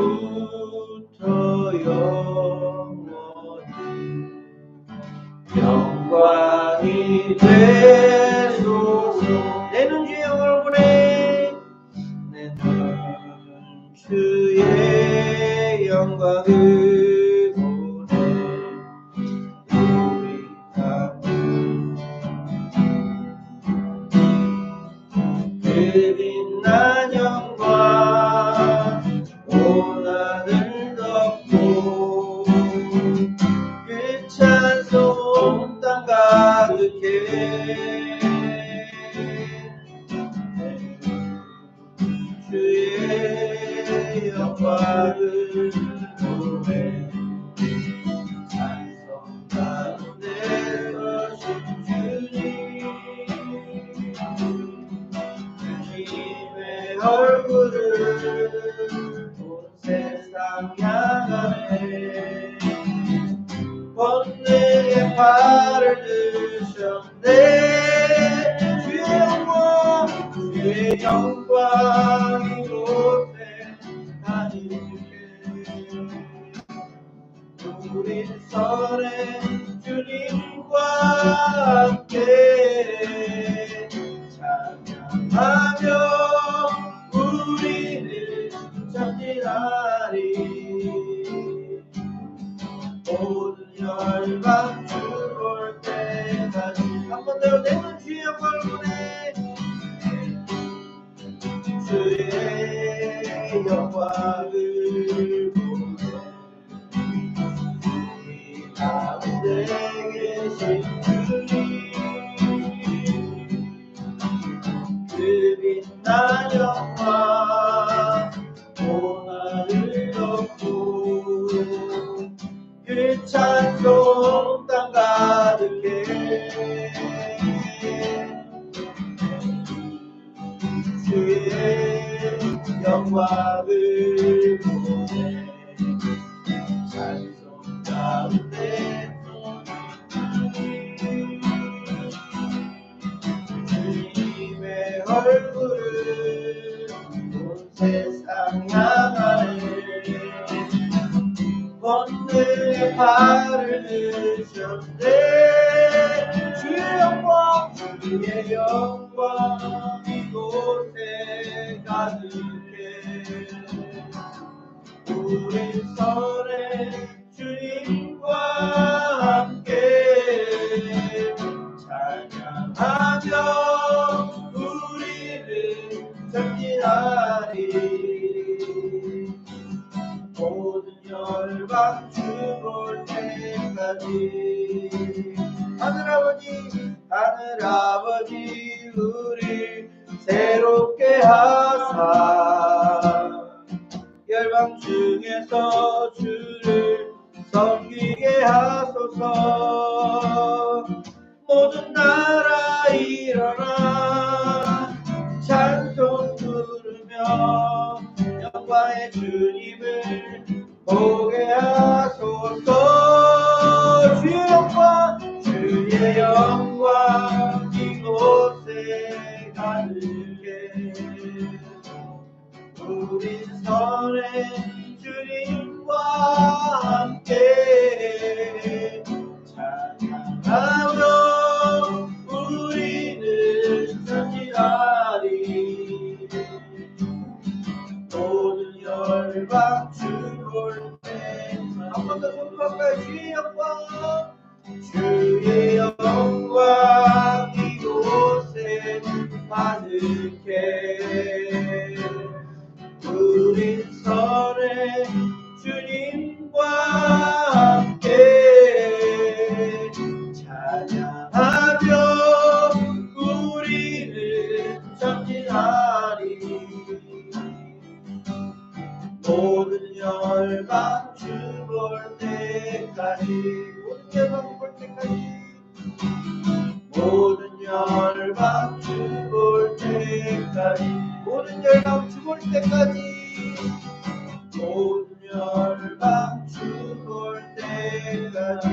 이제로부터 영원히 영광이 되소서. 내 눈 주의 영광을 보내. 내 눈 주의 영광을 보내. 우리 그 빛난 영광 온 하늘 덮고 그 찬송 땅 가득해. 주의 영광을 보내. 찬송 가운데 서신 주님, 주님의 얼굴을 온 세상 향하네. 권능의 팔을 드셨네. 주의 영광 이곳에 가득해. 우린 선해 주님과 함께 찬양하며 우리는 전진하리. 모든 열방 주 볼 때까지. 한 번 더 내 눈 주의 영광을 보내. 주의 영광을 보내. 이 가운데 계신 주님, 그 빛난 영광 온 하늘 덮고 그 찬송 땅 가득해. 주의 영광을 보내. 찬송 가운데 주님의 얼굴을 온 세상 향하네. 권능의 팔을 드셨네. 주의 영광, 주의 영광 이곳에 가득해. 우린 선해 주님과 함께 찬양하며 우리는 전진하리. 모든 열방 주 볼 때까지. 하늘 아버지 우리 새롭게 하사 열방 중에서 주를 섬기게 하소서. 모든 나라 일어나 찬송 부르며 영광의 주님을 보게 하소서. 주의 영광, 주의 영광 이곳에 가득해. 우린 선해 주님과 함께 찬양하며 우리는 전진하리. 모든 열방 주 볼 때. 한 번 더 손 가까이. 주의 영광, 주의 영광 이곳에 가득해. 우린 선해 주님과 함께 찬양하며 우리는 전진하리. 모든 열방 주 볼 때까지. 모든 열방 볼 때까지. 모든 열방 주 볼 때까지. 모든 열방 주 볼 때까지. 모든 열방 주 볼 때까지.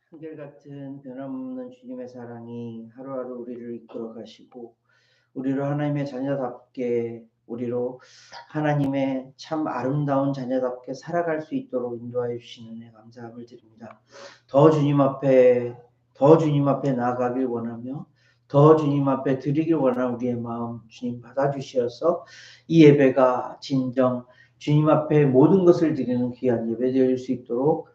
한결같은 변함없는 주님의 사랑이 하루하루 우리를 이끌어 가시고 우리로 하나님의 자녀답게 우리로 하나님의 참 아름다운 자녀답게 살아갈 수 있도록 인도하여 주시는 은혜 감사함을 드립니다. 더 주님 앞에 나아가길 원하며 더 주님 앞에 드리길 원하는 우리의 마음 주님 받아주시어서 이 예배가 진정 주님 앞에 모든 것을 드리는 귀한 예배 될 수 있도록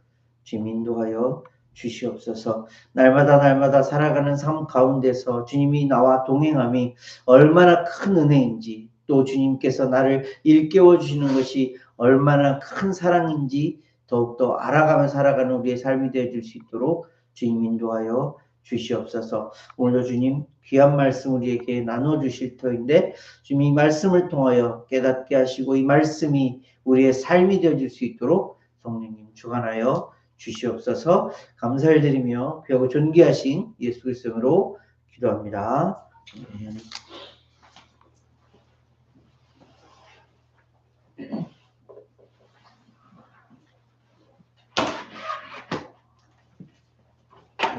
주님 인도하여 주시옵소서. 날마다 살아가는 삶 가운데서 주님이 나와 동행함이 얼마나 큰 은혜인지 또 주님께서 나를 일깨워 주시는 것이 얼마나 큰 사랑인지 더욱더 알아가며 살아가는 우리의 삶이 되어줄 수 있도록 주님 인도하여 주시옵소서. 오늘도 주님 귀한 말씀 우리에게 나눠주실 터인데 주님 이 말씀을 통하여 깨닫게 하시고 이 말씀이 우리의 삶이 되어줄 수 있도록 성령님 주관하여 주시옵소서. 감사를 드리며 귀하고 존귀하신 예수 그리스도의 이름으로 기도합니다.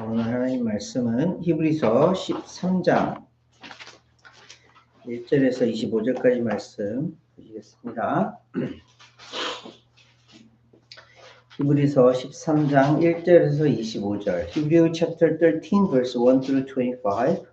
오늘 하나님 말씀은 히브리서 13장 1절에서 25절까지 말씀 보시겠습니다. 히브리서 13장 1절에서 25절 Hebrew chapter 13 verse 1 through 25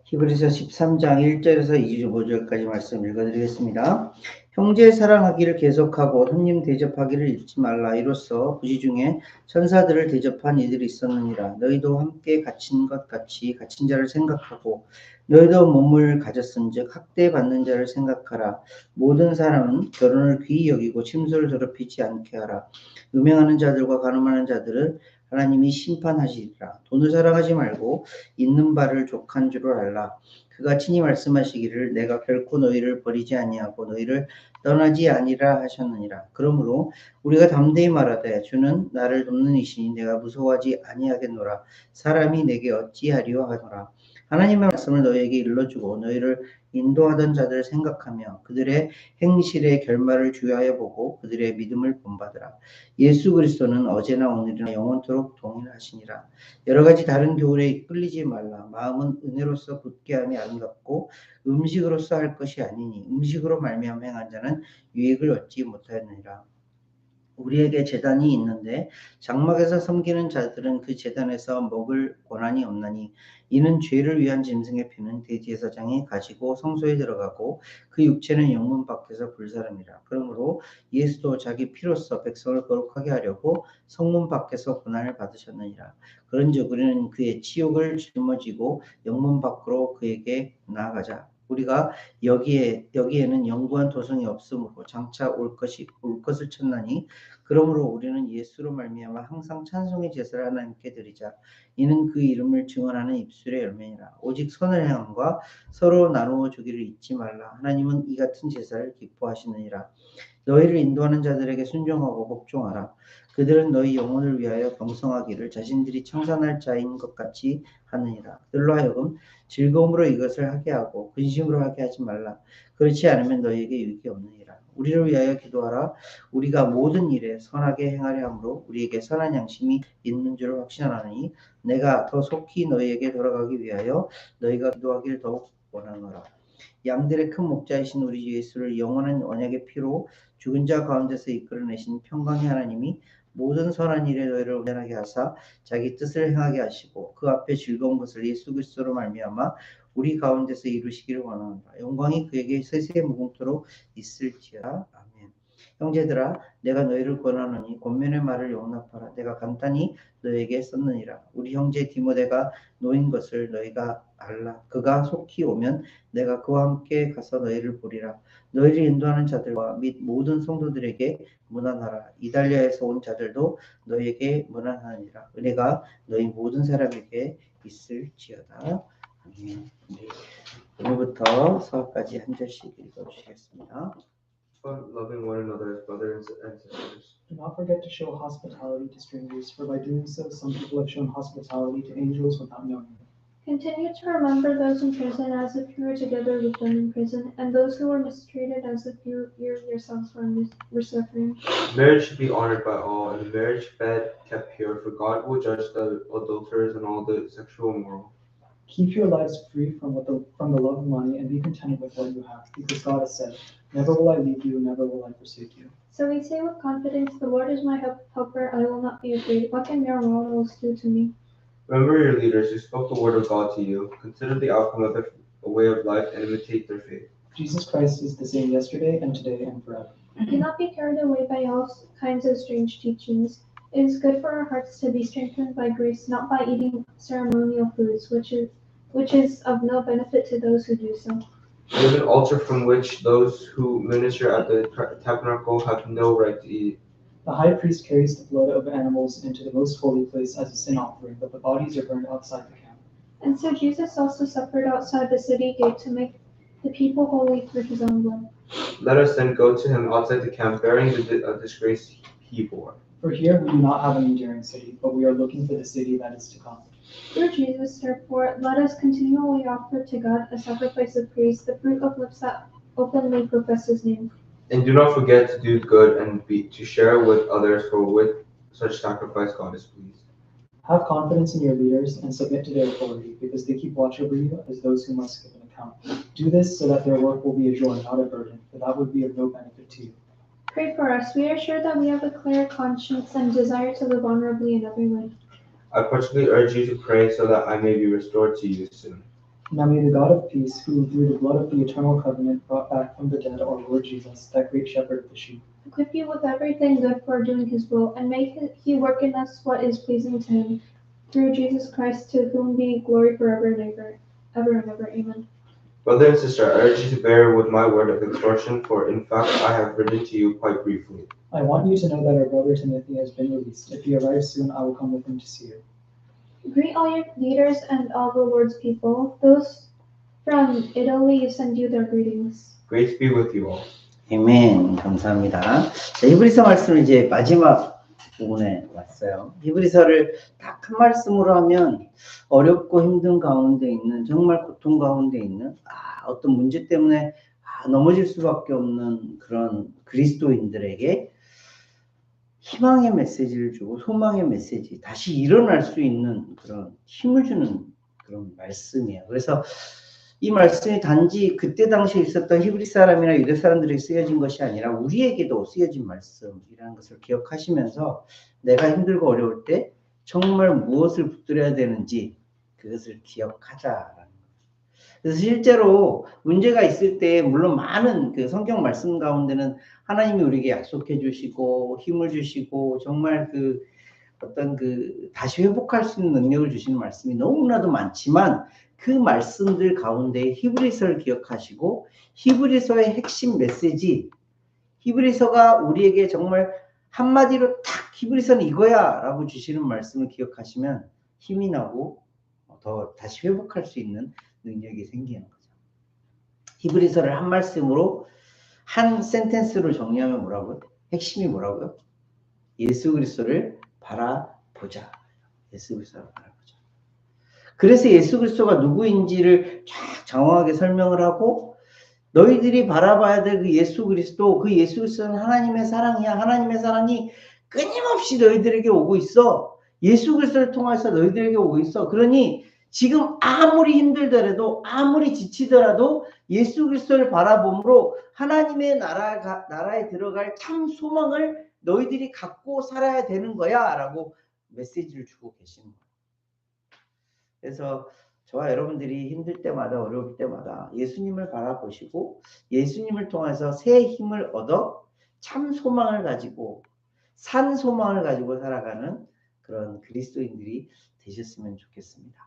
히브리서 13장 1절에서 25절까지 말씀 읽어드리겠습니다. 형제 사랑하기를 계속하고 손님 대접하기를 잊지 말라. 이로써 부지 중에 천사들을 대접한 이들이 있었느니라. 너희도 함께 갇힌 것 같이 갇힌 자를 생각하고 너희도 몸을 가졌은즉 학대받는 자를 생각하라. 모든 사람은 결혼을 귀히 여기고 침소를 더럽히지 않게 하라. 음행하는 자들과 간음하는 자들은 하나님이 심판하시리라. 돈을 사랑하지 말고 있는 바를 족한 줄을 알라. 그가 친히 말씀하시기를 내가 결코 너희를 버리지 아니하고 너희를 떠나지 아니라 하셨느니라. 그러므로 우리가 담대히 말하되 주는 나를 돕는 이시니 내가 무서워하지 아니하겠노라. 사람이 내게 어찌하리요 하노라. 하나님의 말씀을 너희에게 일러주고 너희를 인도하던 자들을 생각하며 그들의 행실의 결말을 주의하여 보고 그들의 믿음을 본받으라. 예수 그리스도는 어제나 오늘이나 영원토록 동일하시니라. 여러 가지 다른 교훈에 이끌리지 말라. 마음은 은혜로서 굳게 함이 아름답고 음식으로서 할 것이 아니니 음식으로 말미암아 행한 자는 유익을 얻지 못하였느니라. 우리에게 제단이 있는데 장막에서 섬기는 자들은 그 제단에서 먹을 권한이 없나니 이는 죄를 위한 짐승의 피는 대제사장이 가지고 성소에 들어가고 그 육체는 영문 밖에서 불사름이라. 그러므로 예수도 자기 피로써 백성을 거룩하게 하려고 성문 밖에서 고난을 받으셨느니라. 그런즉 우리는 그의 치욕을 짊어지고 영문 밖으로 그에게 나아가자. 우리가 여기에는 영구한 도성이 없으므로 장차 올 것을 쳤나니 그러므로 우리는 예수로 말미암아 항상 찬송의 제사를 하나님께 드리자. 이는 그 이름을 증언하는 입술의 열매니라. 오직 선을 행함과 서로 나누어 주기를 잊지 말라. 하나님은 이 같은 제사를 기뻐하시느니라. 너희를 인도하는 자들에게 순종하고 복종하라. 그들은 너희 영혼을 위하여 경성하기를 자신들이 청산할 자인 것 같이 하느니라. 그들로 하여금 즐거움으로 이것을 하게 하고 근심으로 하게 하지 말라. 그렇지 않으면 너희에게 유익이 없느니라. 우리를 위하여 기도하라. 우리가 모든 일에 선하게 행하려 함으로 우리에게 선한 양심이 있는 줄을 확신하노니 내가 더 속히 너희에게 돌아가기 위하여 너희가 기도하기를 더욱 원하노라. 양들의 큰 목자이신 우리 주 예수를 영원한 언약의 피로 죽은 자 가운데서 이끌어내신 평강의 하나님이 모든 선한 일에 너희를 온전하게 하사 자기 뜻을 행하게 하시고 그 앞에 즐거운 것을 예수 그리스도로 말미암아 우리 가운데서 이루시기를 원하노라. 영광이 그에게 세세 무궁토록 있을지어다. 아멘. 형제들아 내가 너희를 권하노니 권면의 말을 용납하라. 내가 간단히 너에게 썼느니라. 우리 형제 디모데가 노인 것을 너희가 알라. 그가 속히 오면 내가 그와 함께 가서 너희를 보리라. 너희를 인도하는 자들과 및 모든 성도들에게 문안하라. 이달리아에서 온 자들도 너희에게 문안하니라. 은혜가 너희 모든 사람에게 있을지어다. 아멘. 오늘부터 서까지 한 절씩 읽어주시겠습니다. Loving one another as brothers and sisters. Do not forget to show hospitality to strangers, for by doing so, some people have shown hospitality to angels without knowing them. Continue to remember those in prison as if you were together with them in prison, and those who were mistreated as if you yourselves were suffering. Marriage should be honored by all, and the marriage bed kept pure, for God will judge the adulterers and all the sexual immoral. Keep your lives free from the love of money and be contented with what you have, because God has said, "Never will I leave you, never will I forsake you." So we say with confidence, "The Lord is my helper, I will not be afraid. What can mere mortals do to me?" Remember your leaders who spoke the word of God to you. Consider the outcome of their way of life and imitate their faith. Jesus Christ is the same yesterday and today and forever. Do not be carried away by all kinds of strange teachings. It is good for our hearts to be strengthened by grace, not by eating ceremonial foods, which is of no benefit to those who do so. There is an altar from which those who minister at the tabernacle have no right to eat. The high priest carries the blood of animals into the most holy place as a sin offering, but the bodies are burned outside the camp. And so Jesus also suffered outside the city gate to make the people holy through his own blood. Let us then go to him outside the camp, bearing the disgrace he bore. For here we do not have an enduring city, but we are looking for the city that is to come. Through Jesus, therefore, let us continually offer to God a sacrifice of praise, the fruit of lips that openly profess his name. And do not forget to do good and to share with others, for with such sacrifice God is pleased. Have confidence in your leaders and submit to their authority, because they keep watch over you as those who must give an account. Do this so that their work will be a joy, not a burden, for that would be of no benefit to you. Pray for us. We are sure that we have a clear conscience and desire to live honorably in every way. I particularly urge you to pray so that I may be restored to you soon. Now may the God of peace, who through the blood of the eternal covenant brought back from the dead our Lord Jesus, that great shepherd of the sheep, Equip you with everything good for doing his will, and may he work in us what is pleasing to him. Through Jesus Christ, to whom be glory forever and ever. Ever and ever. Amen. Brother and sister, I urge you to bear with my word of exhortation, for in fact I have written to you quite briefly. I want you to know that our brother Timothy has been released. If he arrives soon, I will come with him to see you. Greet all your leaders and all the Lord's people. Those from Italy send you their greetings. Grace be with you all. 아멘. 감사합니다. 자, 히브리서 말씀을 이제 마지막 부분에 왔어요. 히브리서를 딱 한 말씀으로 하면 어렵고 힘든 가운데 있는, 정말 고통 가운데 있는 어떤 문제 때문에 넘어질 수밖에 없는 그런 그리스도인들에게 희망의 메시지를 주고 소망의 메시지, 다시 일어날 수 있는 그런 힘을 주는 그런 말씀이에요. 그래서 이 말씀이 단지 그때 당시에 있었던 히브리 사람이나 유대 사람들에게 쓰여진 것이 아니라 우리에게도 쓰여진 말씀이라는 것을 기억하시면서 내가 힘들고 어려울 때 정말 무엇을 붙들어야 되는지 그것을 기억하자라는 거예요. 그래서 실제로 문제가 있을 때 물론 많은 그 성경 말씀 가운데는 하나님이 우리에게 약속해 주시고 힘을 주시고 정말 그 어떤 그 다시 회복할 수 있는 능력을 주시는 말씀이 너무나도 많지만 그 말씀들 가운데 히브리서를 기억하시고 히브리서의 핵심 메시지, 히브리서가 우리에게 정말 한마디로 딱 히브리서는 이거야 라고 주시는 말씀을 기억하시면 힘이 나고 더 다시 회복할 수 있는 능력이 생기는 거죠. 히브리서를 한 말씀으로 한 센텐스로 정리하면 뭐라고요? 핵심이 뭐라고요? 예수 그리스도를 바라보자. 예수 그리스도를 바라보자. 그래서 예수 그리스도가 누구인지를 쫙 장황하게 설명을 하고 너희들이 바라봐야 될 그 예수 그리스도는 하나님의 사랑이야. 하나님의 사랑이 끊임없이 너희들에게 오고 있어. 예수 그리스도를 통해서 너희들에게 오고 있어. 그러니 지금 아무리 힘들더라도 아무리 지치더라도 예수 그리스도를 바라봄으로 하나님의 나라에 들어갈 참 소망을 너희들이 갖고 살아야 되는 거야 라고 메시지를 주고 계시는 거예요. 그래서 저와 여러분들이 힘들 때마다 어려울 때마다 예수님을 바라보시고 예수님을 통해서 새 힘을 얻어 참 소망을 가지고 산 소망을 가지고 살아가는 그런 그리스도인들이 되셨으면 좋겠습니다.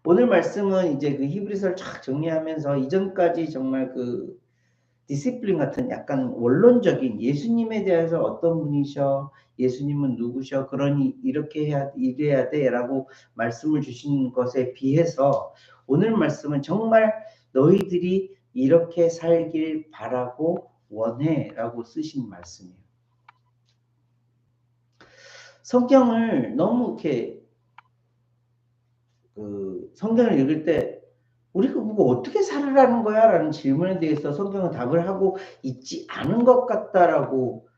오늘 말씀은 이제 그 히브리서를 쫙 정리하면서 이전까지 정말 그 디시플린 같은 약간 원론적인 예수님에 대해서 어떤 분이셔, 예수님은 누구셔, 그러니 이렇게 이래야 돼 라고 말씀을 주신 것에 비해서 오늘 말씀은 정말 너희들이 이렇게 살길 바라고 원해 라고 쓰신 말씀이에요. 성경을 너무 이렇게 그 성경을 읽을 때 우리가 뭐 어떻게 살아라는 거야? 라는 질문에 대해서 성경은 답을 하고 있지 않은 것 같다라고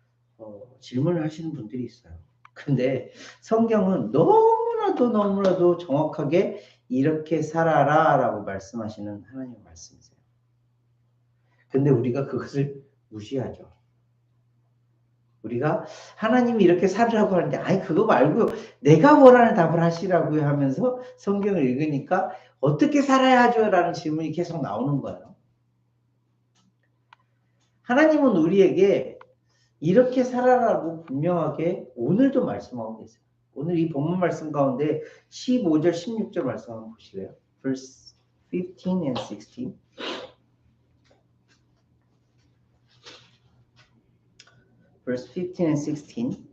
질문을 하시는 분들이 있어요. 근데 성경은 너무나도 정확하게 이렇게 살아라 라고 말씀하시는 하나님의 말씀이세요. 근데 우리가 그것을 무시하죠. 우리가 하나님이 이렇게 살으라고 하는데 아니 그거 말고 내가 원하는 답을 하시라고요 하면서 성경을 읽으니까 어떻게 살아야 하죠? 라는 질문이 계속 나오는 거예요. 하나님은 우리에게 이렇게 살아라고 분명하게 오늘도 말씀하고 계세요. 오늘 이 본문 말씀 가운데 15절, 16절 말씀 한번 보실래요? Verse 15 and 16. Verse 15 and 16.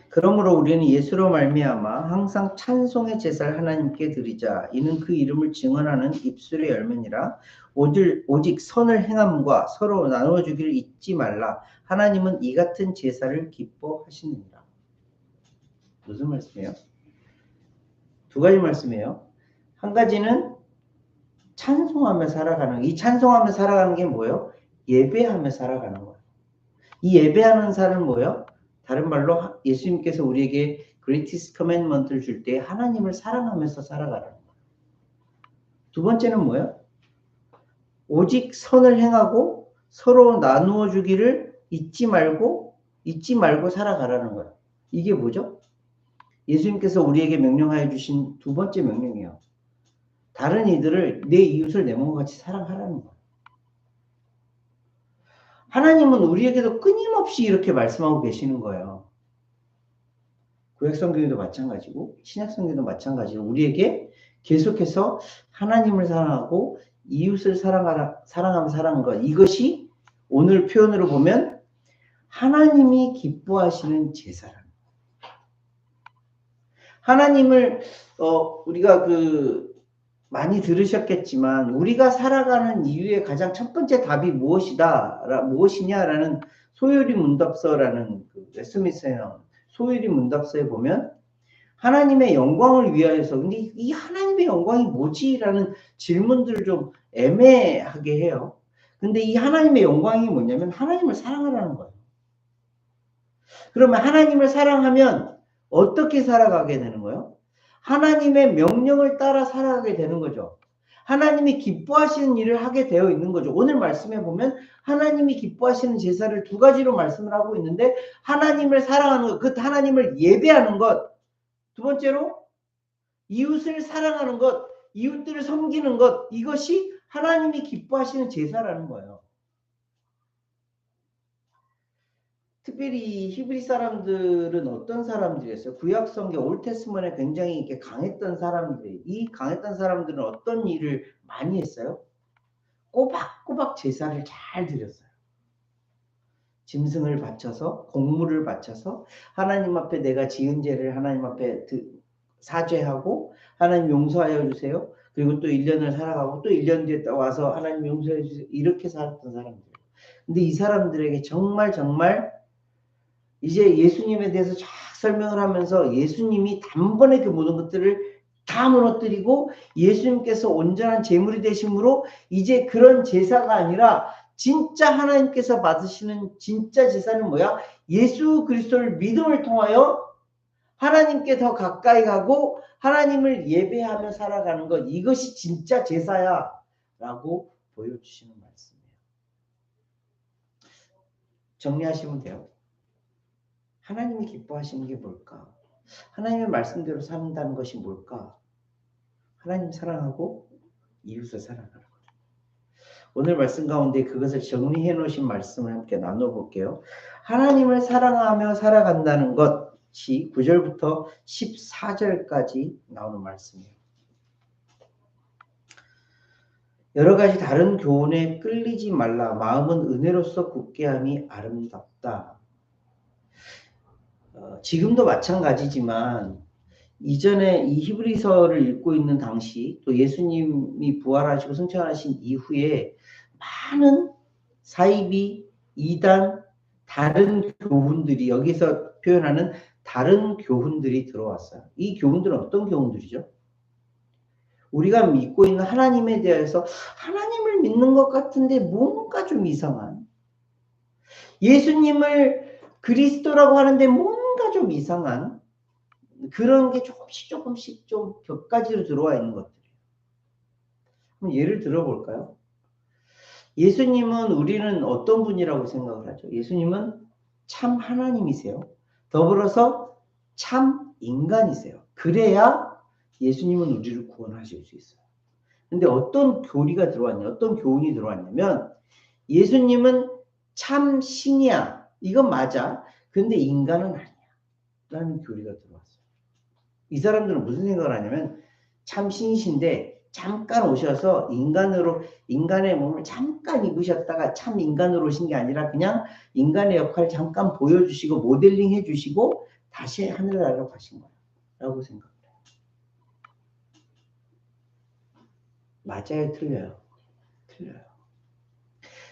그러므로 우리는 예수로 말미암아 항상 찬송의 제사를 하나님께 드리자. 이는 그 이름을 증언하는 입술의 열매니라. 오직 선을 행함과 서로 나누어주기를 잊지 말라. 하나님은 이 같은 제사를 기뻐하시느니라. 무슨 말씀이에요? 두 가지 말씀이에요. 한 가지는 찬송하며 살아가는, 이 찬송하며 살아가는 게 뭐예요? 예배하며 살아가는 거예요. 이 예배하는 삶은 뭐예요? 다른 말로 예수님께서 우리에게 greatest commandment를 줄 때 하나님을 사랑하면서 살아가라는 거예요. 두 번째는 뭐예요? 오직 선을 행하고 서로 나누어 주기를 잊지 말고 살아가라는 거예요. 이게 뭐죠? 예수님께서 우리에게 명령하여 주신 두 번째 명령이에요. 다른 이들을 내 이웃을 내 몸과 같이 사랑하라는 거예요. 하나님은 우리에게도 끊임없이 이렇게 말씀하고 계시는 거예요. 구약성경에도 마찬가지고 신약성경에도 마찬가지로 우리에게 계속해서 하나님을 사랑하고 이웃을 사랑하며 사랑하는 것, 이것이 오늘 표현으로 보면 하나님이 기뻐하시는 제사라는 거예요. 하나님을 우리가 많이 들으셨겠지만 우리가 살아가는 이유의 가장 첫 번째 답이 무엇이냐라는 소요리 문답서라는 웨스트민스터에 나온 소요리 문답서에 보면 하나님의 영광을 위하여서, 근데 이 하나님의 영광이 뭐지? 라는 질문들을 좀 애매하게 해요. 근데 이 하나님의 영광이 뭐냐면 하나님을 사랑하라는 거예요. 그러면 하나님을 사랑하면 어떻게 살아가게 되는 거예요? 하나님의 명령을 따라 살아가게 되는 거죠. 하나님이 기뻐하시는 일을 하게 되어 있는 거죠. 오늘 말씀에 보면 하나님이 기뻐하시는 제사를 두 가지로 말씀을 하고 있는데 하나님을 사랑하는 것, 그 하나님을 예배하는 것, 두 번째로 이웃을 사랑하는 것, 이웃들을 섬기는 것, 이것이 하나님이 기뻐하시는 제사라는 거예요. 특별히 히브리 사람들은 어떤 사람들이었어요? 구약 성경 올테스먼에 굉장히 이렇게 강했던 사람들이, 이 강했던 사람들은 어떤 일을 많이 했어요? 꼬박꼬박 제사를 잘 드렸어요. 짐승을 바쳐서, 곡물을 바쳐서 하나님 앞에 내가 지은 죄를 하나님 앞에 사죄하고 하나님 용서하여 주세요. 그리고 또 1년을 살아가고 또 1년 뒤에 와서 하나님 용서해 주세요. 이렇게 살았던 사람들. 근데 이 사람들에게 정말 이제 예수님에 대해서 쫙 설명을 하면서 예수님이 단번에 그 모든 것들을 다 무너뜨리고 예수님께서 온전한 제물이 되심으로 이제 그런 제사가 아니라 진짜 하나님께서 받으시는 진짜 제사는 뭐야? 예수 그리스도를 믿음을 통하여 하나님께 더 가까이 가고 하나님을 예배하며 살아가는 것, 이것이 진짜 제사야 라고 보여주시는 말씀이에요. 정리하시면 돼요. 하나님이 기뻐하시는 게 뭘까? 하나님의 말씀대로 산다는 것이 뭘까? 하나님 사랑하고 이웃을 사랑하는 것. 오늘 말씀 가운데 그것을 정리해 놓으신 말씀을 함께 나눠볼게요. 하나님을 사랑하며 살아간다는 것이 9절부터 14절까지 나오는 말씀이에요. 여러 가지 다른 교훈에 끌리지 말라. 마음은 은혜로서 굳게 함이 아름답다. 지금도 마찬가지지만 이전에 이 히브리서를 읽고 있는 당시 또 예수님이 부활하시고 승천하신 이후에 많은 사이비, 이단, 다른 교훈들이 여기서 표현하는 다른 교훈들이 들어왔어요. 이 교훈들은 어떤 교훈들이죠? 우리가 믿고 있는 하나님에 대해서 하나님을 믿는 것 같은데 뭔가 좀 이상한, 예수님을 그리스도라고 하는데 뭔가 좀 이상한 그런 게 조금씩 좀 격가지로 들어와 있는 것들이에요. 한번 예를 들어볼까요? 예수님은, 우리는 어떤 분이라고 생각을 하죠? 예수님은 참 하나님이세요. 더불어서 참 인간이세요. 그래야 예수님은 우리를 구원하실 수 있어요. 근데 어떤 교리가 들어왔냐, 어떤 교훈이 들어왔냐면, 예수님은 참 신이야. 이건 맞아. 근데 인간은 아니야. 라는 교리가 들어왔어요. 이 사람들은 무슨 생각을 하냐면, 참 신이신데 잠깐 오셔서 인간의 몸을 잠깐 입으셨다가 참 인간으로 오신 게 아니라 그냥 인간의 역할을 잠깐 보여주시고 모델링 해주시고 다시 하늘나라로 가신 거야 라고 생각해요. 맞아요? 틀려요? 틀려요.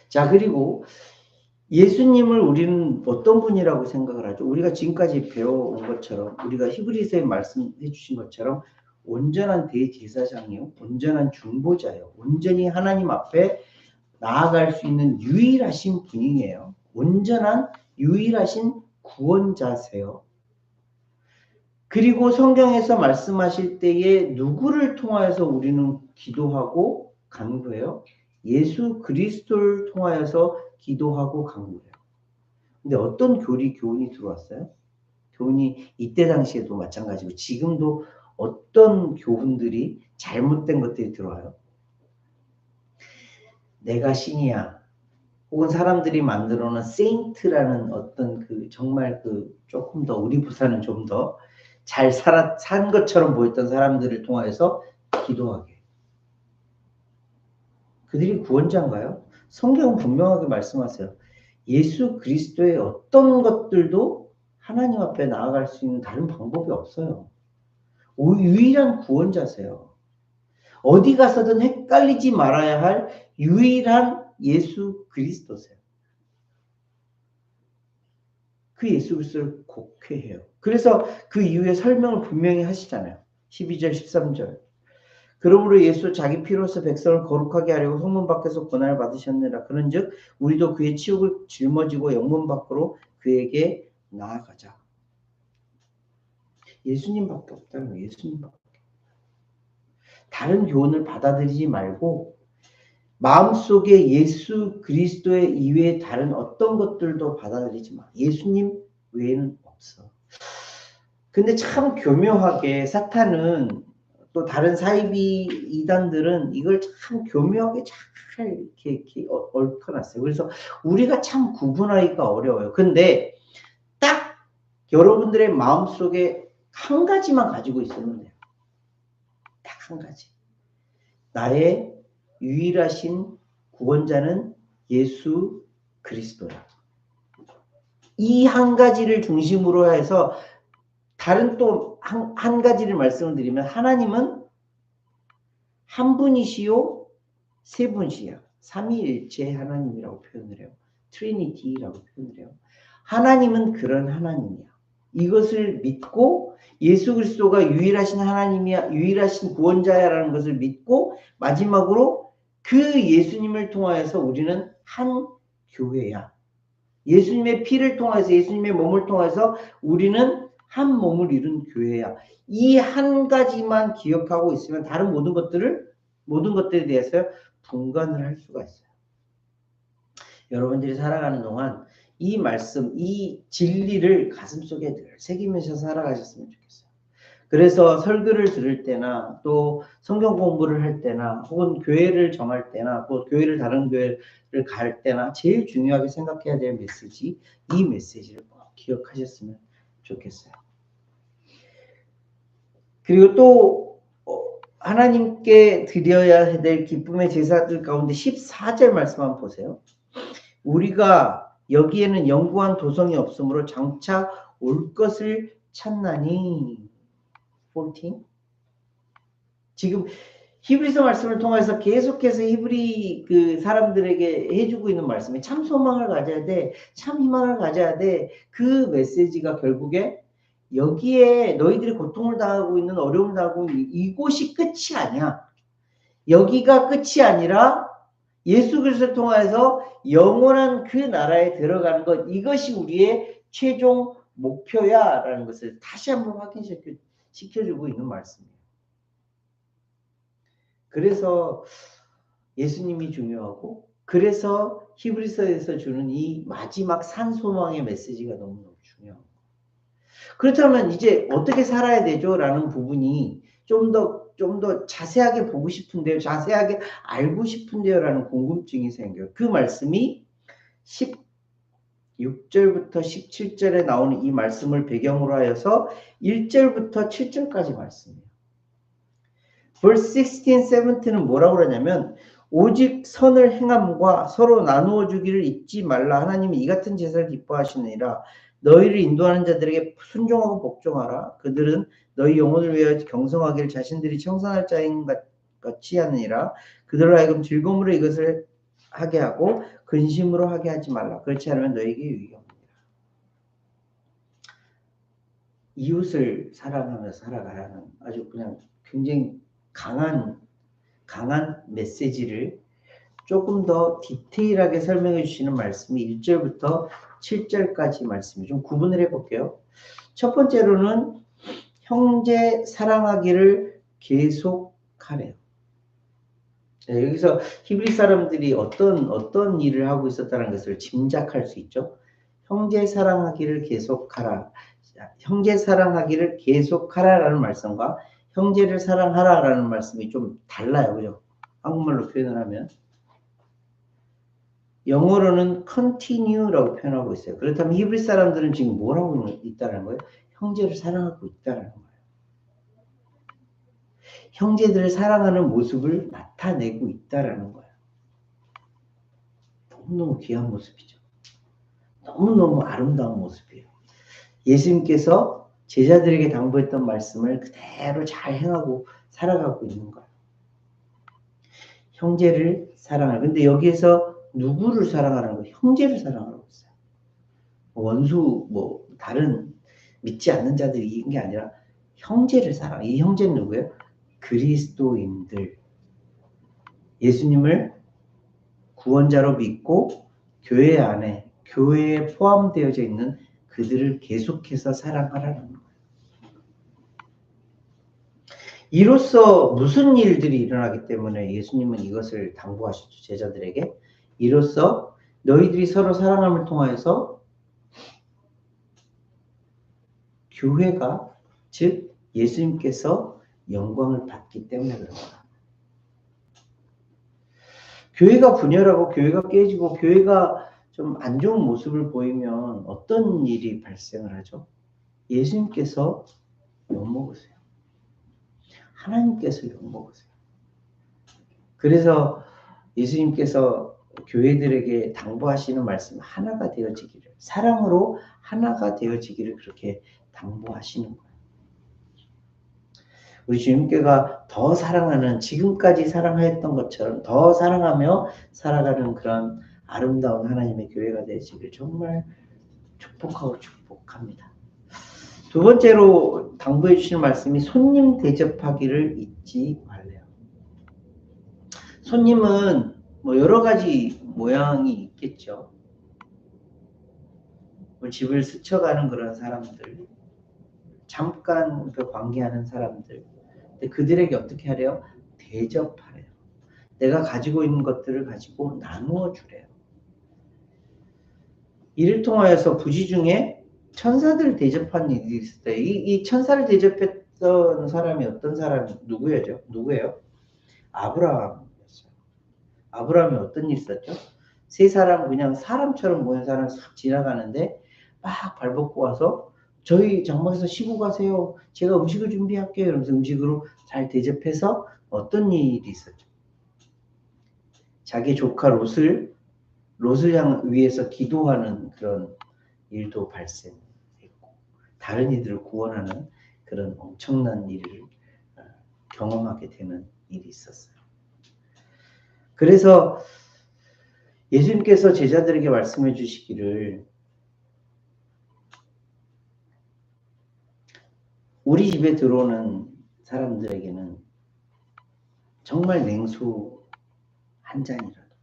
자, 그리고 예수님을 우리는 어떤 분이라고 생각을 하죠? 우리가 지금까지 배워온 것처럼, 우리가 히브리서에 말씀해 주신 것처럼 온전한 대제사장이요, 온전한 중보자예요. 온전히 하나님 앞에 나아갈 수 있는 유일하신 분이에요. 온전한 유일하신 구원자세요. 그리고 성경에서 말씀하실 때에 누구를 통하여서 우리는 기도하고 간구해요? 예수 그리스도를 통하여서 기도하고 간구해요. 근데 어떤 교훈이 들어왔어요? 교훈이 이때 당시에도 마찬가지고 지금도 어떤 교훈들이, 잘못된 것들이 들어와요? 내가 신이야. 혹은 사람들이 만들어 놓은 세인트라는 어떤 정말 조금 더 우리보다는 좀 더 잘 산 것처럼 보였던 사람들을 통해서 기도하게. 그들이 구원자인가요? 성경은 분명하게 말씀하세요. 예수 그리스도의 어떤 것들도 하나님 앞에 나아갈 수 있는 다른 방법이 없어요. 유일한 구원자세요. 어디 가서든 헷갈리지 말아야 할 유일한 예수 그리스도세요. 그 예수 그리스도를 곡회해요. 그래서 그 이후에 설명을 분명히 하시잖아요. 12절 13절. 그러므로 예수 자기 피로서 백성을 거룩하게 하려고 성문 밖에서 고난을 받으셨느라. 그런즉 우리도 그의 치욕을 짊어지고 영문 밖으로 그에게 나아가자. 예수님밖에 없다는 거예요. 예수님밖에. 다른 교훈을 받아들이지 말고 마음속에 예수 그리스도의 이외에 다른 어떤 것들도 받아들이지 마. 예수님 외에는 없어. 근데 참 교묘하게 사탄은, 또 다른 사이비 이단들은 이걸 참 교묘하게 잘 이렇게 얽혀놨어요. 그래서 우리가 참 구분하기가 어려워요. 근데 딱 여러분들의 마음속에 한 가지만 가지고 있으면 돼요. 딱 한 가지. 나의 유일하신 구원자는 예수 그리스도야. 이 한 가지를 중심으로 해서, 다른 또 한 가지를 말씀을 드리면, 하나님은 한 분이시요 세 분이시야. 삼위일체 하나님이라고 표현을 해요. 트리니티라고 표현을 해요. 하나님은 그런 하나님이야. 이것을 믿고 예수 그리스도가 유일하신 하나님이야, 유일하신 구원자야라는 것을 믿고, 마지막으로 그 예수님을 통하여서 우리는 한 교회야. 예수님의 피를 통해서, 예수님의 몸을 통해서 우리는 한 몸을 이룬 교회야. 이 한 가지만 기억하고 있으면 다른 모든 것들에 대해서 분간을 할 수가 있어요. 여러분들이 살아가는 동안 이 말씀, 이 진리를 가슴속에 늘 새기면서 살아가셨으면 좋겠어요. 그래서 설교를 들을 때나 또 성경 공부를 할 때나 혹은 교회를 정할 때나 또 다른 교회를 갈 때나 제일 중요하게 생각해야 될 메시지, 이 메시지를 꼭 기억하셨으면 좋겠어요. 그리고 또 하나님께 드려야 될 기쁨의 제사들 가운데 14절 말씀 한번 보세요. 우리가 여기에는 영구한 도성이 없으므로 장차 올 것을 찾나니. 14. 지금 히브리서 말씀을 통해서 계속해서 히브리 사람들에게 해주고 있는 말씀이 참 소망을 가져야 돼, 참 희망을 가져야 돼. 그 메시지가 결국에 여기에 너희들이 고통을 당하고 있는 어려움을 당하고 있는 이곳이 끝이 아니야. 여기가 끝이 아니라 예수 그리스도를 통해서 영원한 그 나라에 들어가는 것, 이것이 우리의 최종 목표야라는 것을 다시 한번 확인시켜주고 있는 말씀이에요. 그래서 예수님이 중요하고, 그래서 히브리서에서 주는 이 마지막 산소망의 메시지가 너무너무 중요합니다. 그렇다면 이제 어떻게 살아야 되죠? 라는 부분이 좀 더 자세하게 보고 싶은데요. 자세하게 알고 싶은데요. 라는 궁금증이 생겨요. 그 말씀이 16절부터 17절에 나오는 이 말씀을 배경으로 하여서 1절부터 7절까지 말씀이에요. verse 16, 17은 뭐라고 그러냐면 오직 선을 행함과 서로 나누어 주기를 잊지 말라. 하나님이 이 같은 제사를 기뻐하시느니라. 너희를 인도하는 자들에게 순종하고 복종하라. 그들은 너희 영혼을 위하여 경성하기를 자신들이 청산할 자인 같이 하느니라. 그들로 하여금 즐거움으로 이것을 하게 하고 근심으로 하게 하지 말라. 그렇지 않으면 너에게 유익이 없느니라. 이웃을 사랑하며 살아가라는 아주 그냥 굉장히 강한 메시지를 조금 더 디테일하게 설명해 주시는 말씀이 1절부터 7절까지 말씀이 좀 구분을 해볼게요. 첫 번째로는 형제 사랑하기를 계속하래요. 네, 여기서 히브리 사람들이 어떤 일을 하고 있었다는 것을 짐작할 수 있죠. 형제 사랑하기를 계속하라. 형제 사랑하기를 계속하라라는 말씀과 형제를 사랑하라라는 말씀이 좀 달라요. 그죠? 한국말로 표현을 하면. 영어로는 continue라고 표현하고 있어요. 그렇다면 히브리 사람들은 지금 뭘 하고 있다는 거예요? 형제를 사랑하고 있다는 거예요. 형제들을 사랑하는 모습을 나타내고 있다는 거예요. 너무너무 귀한 모습이죠. 너무너무 아름다운 모습이에요. 예수님께서 제자들에게 당부했던 말씀을 그대로 잘 행하고 살아가고 있는 거예요. 형제를 사랑하는. 근데 여기에서 누구를 사랑하는 거예요? 형제를 사랑하고 있어요. 원수, 다른 믿지 않는 자들이 이긴 게 아니라 형제를 사랑. 이 형제는 누구예요? 그리스도인들. 예수님을 구원자로 믿고 교회 안에, 교회에 포함되어져 있는 그들을 계속해서 사랑하라는 거예요. 이로써 무슨 일들이 일어나기 때문에 예수님은 이것을 당부하셨죠. 제자들에게. 이로써 너희들이 서로 사랑함을 통하여서 교회가, 즉 예수님께서 영광을 받기 때문에 그런 거다. 교회가 분열하고 교회가 깨지고 교회가 좀 안 좋은 모습을 보이면 어떤 일이 발생을 하죠? 예수님께서 욕먹으세요. 하나님께서 욕먹으세요. 그래서 예수님께서 교회들에게 당부하시는 말씀, 하나가 되어지기를, 사랑으로 하나가 되어지기를 그렇게 당부하시는 거예요. 우리 주님께가 더 사랑하는, 지금까지 사랑하였던 것처럼 더 사랑하며 살아가는 그런 아름다운 하나님의 교회가 되시길 정말 축복하고 축복합니다. 두 번째로 당부해 주시는 말씀이 손님 대접하기를 잊지 말래요. 손님은 여러 가지 모양이 있겠죠. 집을 스쳐가는 그런 사람들, 잠깐 그 관계하는 사람들, 근데 그들에게 어떻게 하래요? 대접하래요. 내가 가지고 있는 것들을 가지고 나누어 주래요. 이를 통하여서 부지 중에 천사들을 대접한 일이 있었어요. 이 천사를 대접했던 사람이 어떤 사람이 누구예요? 아브라함이었어요. 아브라함이 어떤 일이 있었죠? 세 사람, 그냥 사람처럼 보이는 사람이 싹 지나가는데 막 발벗고 와서 저희 장막에서 쉬고 가세요. 제가 음식을 준비할게요. 이러면서 음식으로 잘 대접해서 어떤 일이 있었죠? 자기 조카 롯을 위해서 기도하는 그런 일도 발생했고, 다른 이들을 구원하는 그런 엄청난 일을 경험하게 되는 일이 있었어요. 그래서 예수님께서 제자들에게 말씀해 주시기를 우리 집에 들어오는 사람들에게는 정말 냉수 한 잔이라도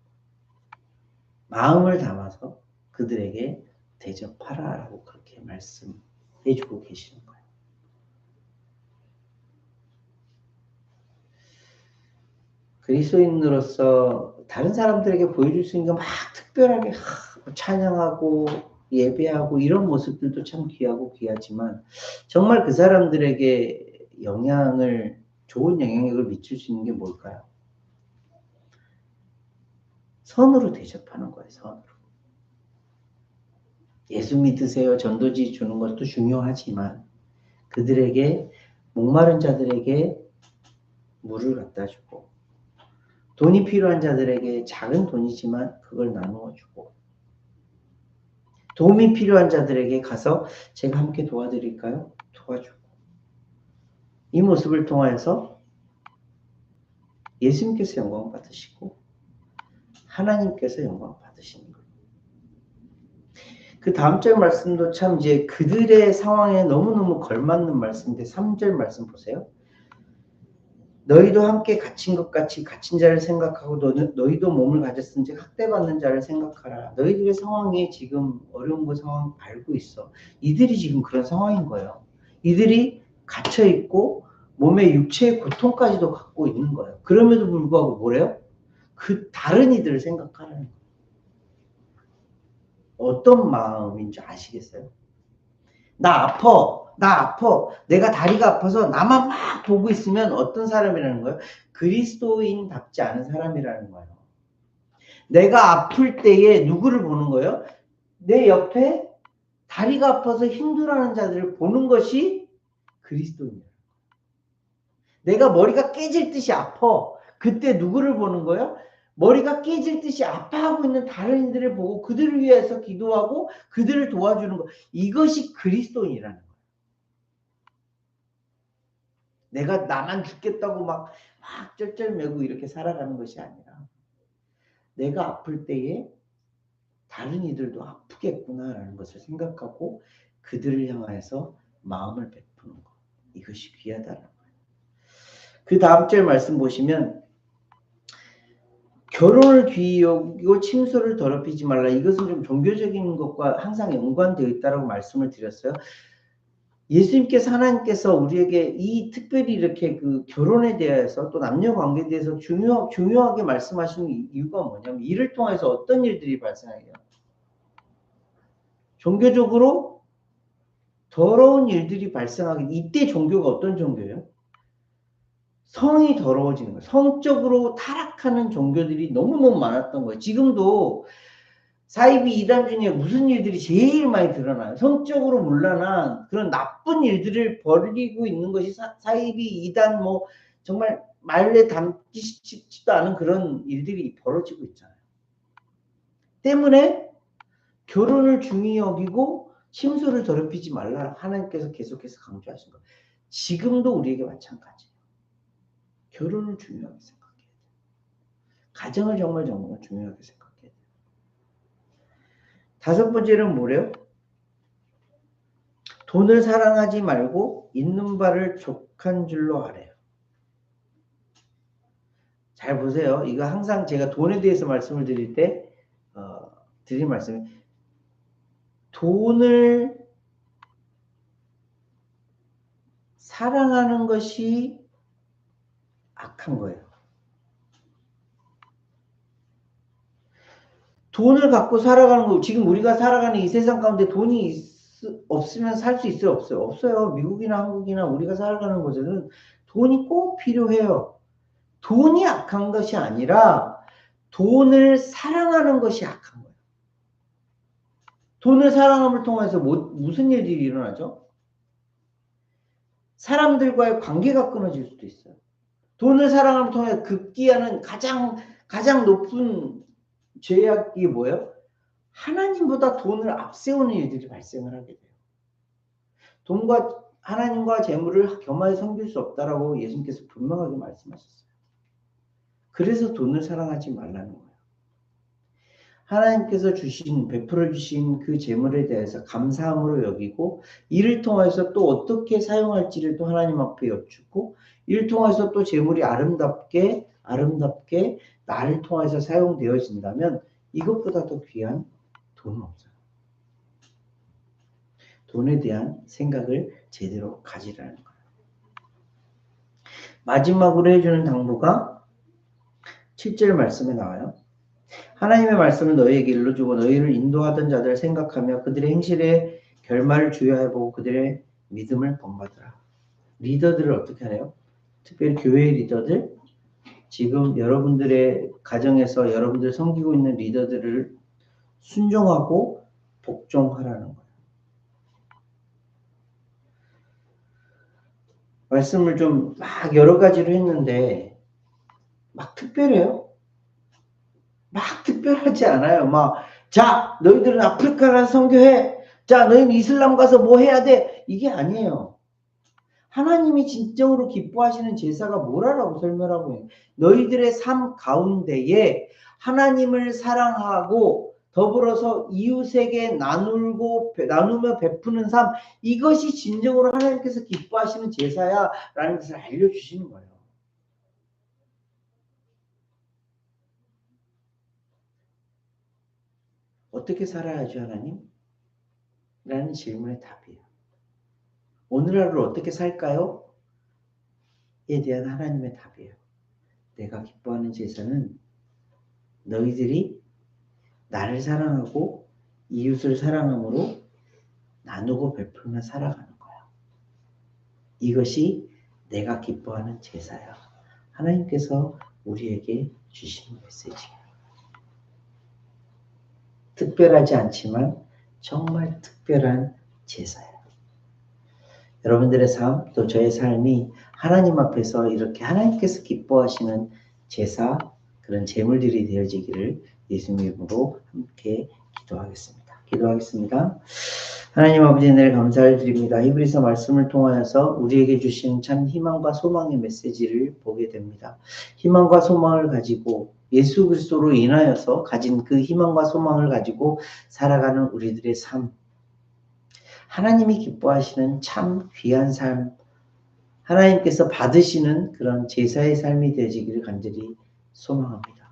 마음을 담아서 그들에게 대접하라라고 그렇게 말씀해주고 계시는 거예요. 그리스도인으로서 다른 사람들에게 보여줄 수 있는 게 막 특별하게 찬양하고 예배하고 이런 모습들도 참 귀하고 귀하지만 정말 그 사람들에게 좋은 영향력을 미칠 수 있는 게 뭘까요? 선으로 대접하는 거예요. 선으로. 예수 믿으세요. 전도지 주는 것도 중요하지만 그들에게 목마른 자들에게 물을 갖다 주고 돈이 필요한 자들에게 작은 돈이지만 그걸 나누어 주고 도움이 필요한 자들에게 가서 제가 함께 도와드릴까요? 도와주고 이 모습을 통하여서 예수님께서 영광 받으시고 하나님께서 영광 받으시는 거예요. 그 다음 절 말씀도 참 이제 그들의 상황에 너무너무 걸맞는 말씀인데 3절 말씀 보세요. 너희도 함께 갇힌 것 같이 갇힌 자를 생각하고 너희도 몸을 가졌은즉 학대받는 자를 생각하라. 너희들의 상황이 지금 어려운 그 상황 알고 있어. 이들이 지금 그런 상황인 거예요. 이들이 갇혀 있고 몸의 육체의 고통까지도 갖고 있는 거예요. 그럼에도 불구하고 뭐래요? 그 다른 이들을 생각하라는 거예요. 어떤 마음인 줄 아시겠어요? 나 아파. 내가 다리가 아파서 나만 막 보고 있으면 어떤 사람이라는 거예요? 그리스도인답지 않은 사람이라는 거예요. 내가 아플 때에 누구를 보는 거예요? 내 옆에 다리가 아파서 힘들어하는 자들을 보는 것이 그리스도인이에요. 내가 머리가 깨질 듯이 아파. 그때 누구를 보는 거예요? 머리가 깨질 듯이 아파하고 있는 다른 이들을 보고 그들을 위해서 기도하고 그들을 도와주는 것. 이것이 그리스도인이라는 거예요. 내가 나만 죽겠다고 막 쩔쩔매고 이렇게 살아가는 것이 아니라 내가 아플 때에 다른 이들도 아프겠구나라는 것을 생각하고 그들을 향하여서 마음을 베푸는 것. 이것이 귀하다는 거예요. 그 다음 절 말씀 보시면 결혼을 귀히 여기고 침소를 더럽히지 말라. 이것은 좀 종교적인 것과 항상 연관되어 있다고 말씀을 드렸어요. 예수님께서 하나님께서 우리에게 이 특별히 이렇게 그 결혼에 대해서 또 남녀 관계에 대해서 중요하게 말씀하시는 이유가 뭐냐면 이를 통해서 어떤 일들이 발생해요. 종교적으로 더러운 일들이 발생하게 이때 종교가 어떤 종교예요? 성이 더러워지는 거예요. 성적으로 타락하는 종교들이 너무너무 많았던 거예요. 지금도 사이비 이단 중에 무슨 일들이 제일 많이 드러나요? 성적으로 문란한 그런 나쁜 일들을 벌이고 있는 것이 사이비 이단 뭐 정말 말에 담기지도 않은 그런 일들이 벌어지고 있잖아요. 때문에 결혼을 중히 여기고 침소를 더럽히지 말라 하나님께서 계속해서 강조하신 거예요. 지금도 우리에게 마찬가지예요. 결혼을 중요하게 생각해야 돼요. 가정을 정말 중요하게 생각해야 돼요. 다섯 번째는 뭐래요? 돈을 사랑하지 말고 있는 바를 족한 줄로 하래요. 잘 보세요. 이거 항상 제가 돈에 대해서 말씀을 드릴 때 드린 말씀이 돈을 사랑하는 것이 악한 거예요. 돈을 갖고 살아가는 거 지금 우리가 살아가는 이 세상 가운데 돈이 없으면 살 수 있어요? 없어요? 없어요. 미국이나 한국이나 우리가 살아가는 곳에는 돈이 꼭 필요해요. 돈이 악한 것이 아니라 돈을 사랑하는 것이 악한 거예요. 돈을 사랑함을 통해서 무슨 일들이 일어나죠? 사람들과의 관계가 끊어질 수도 있어요. 돈을 사랑함을 통해 급기야는 가장 높은 죄악이 뭐예요? 하나님보다 돈을 앞세우는 일들이 발생을 하게 돼요. 돈과 하나님과 재물을 겸하여 섬길 수 없다라고 예수님께서 분명하게 말씀하셨어요. 그래서 돈을 사랑하지 말라는 거예요. 하나님께서 베풀어 주신 그 재물에 대해서 감사함으로 여기고 이를 통해서 또 어떻게 사용할지를 또 하나님 앞에 여쭙고 이를 통해서 또 재물이 아름답게 나를 통해서 사용되어진다면 이것보다 더 귀한 돈은 없어요. 돈에 대한 생각을 제대로 가지라는 거예요. 마지막으로 해주는 당부가 7절 말씀에 나와요. 하나님의 말씀을 너희에게 일러주고 너희를 인도하던 자들을 생각하며 그들의 행실에 결말을 주의해보고 그들의 믿음을 본받으라. 리더들을 어떻게 하래요? 특별히 교회의 리더들, 지금 여러분들의 가정에서 여러분들 섬기고 있는 리더들을 순종하고 복종하라는 거예요. 말씀을 좀 막 여러 가지로 했는데 막 특별해요? 막 특별하지 않아요. 자, 너희들은 아프리카 가서 선교해. 자, 너희는 이슬람 가서 뭐 해야 돼. 이게 아니에요. 하나님이 진정으로 기뻐하시는 제사가 뭐라고 설명하고 있는 너희들의 삶 가운데에 하나님을 사랑하고 더불어서 이웃에게 나누며 베푸는 삶, 이것이 진정으로 하나님께서 기뻐하시는 제사야 라는 것을 알려주시는 거예요. 어떻게 살아야죠, 하나님? 라는 질문의 답이에요. 오늘 하루를 어떻게 살까요? 에 대한 하나님의 답이에요. 내가 기뻐하는 제사는 너희들이 나를 사랑하고 이웃을 사랑함으로 나누고 베풀며 살아가는 거야. 이것이 내가 기뻐하는 제사야. 하나님께서 우리에게 주시는 메시지예요. 특별하지 않지만 정말 특별한 제사예요. 여러분들의 삶, 또 저의 삶이 하나님 앞에서 이렇게 하나님께서 기뻐하시는 제사, 그런 제물들이 되어지기를 예수님 이름으로 함께 기도하겠습니다. 하나님 아버지 은혜를 감사를 드립니다. 히브리서 말씀을 통하여서 우리에게 주신 참 희망과 소망의 메시지를 보게 됩니다. 희망과 소망을 가지고 예수 그리스도로 인하여서 가진 그 희망과 소망을 가지고 살아가는 우리들의 삶, 하나님이 기뻐하시는 참 귀한 삶, 하나님께서 받으시는 그런 제사의 삶이 되어지기를 간절히 소망합니다.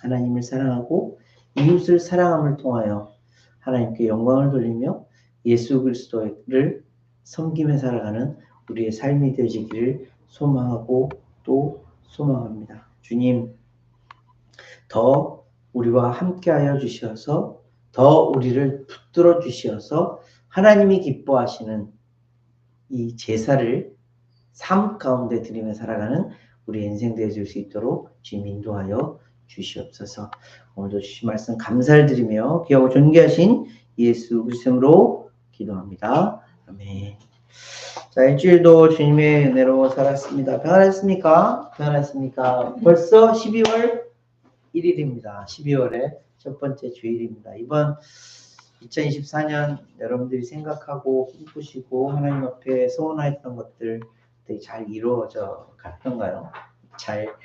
하나님을 사랑하고 이웃을 사랑함을 통하여 하나님께 영광을 돌리며 예수 그리스도를 섬기며 살아가는 우리의 삶이 되어지기를 소망하고 또 소망합니다. 주님, 더 우리와 함께하여 주셔서 더 우리를 붙들어 주셔서 하나님이 기뻐하시는 이 제사를 삶 가운데 드리며 살아가는 우리 인생 되어질 수 있도록 주님 인도하여 주시옵소서. 오늘도 주신 말씀 감사를 드리며 귀하고 존귀하신 예수 그리스도로 기도합니다. 아멘. 자, 일주일도 주님의 은혜로 살았습니다. 평안했습니까? 벌써 12월 1일입니다. 12월의 첫 번째 주일입니다. 이번 2024년 여러분들이 생각하고 꿈꾸시고 하나님 앞에 소원하였던 것들 되게 잘 이루어져 갔던가요? 잘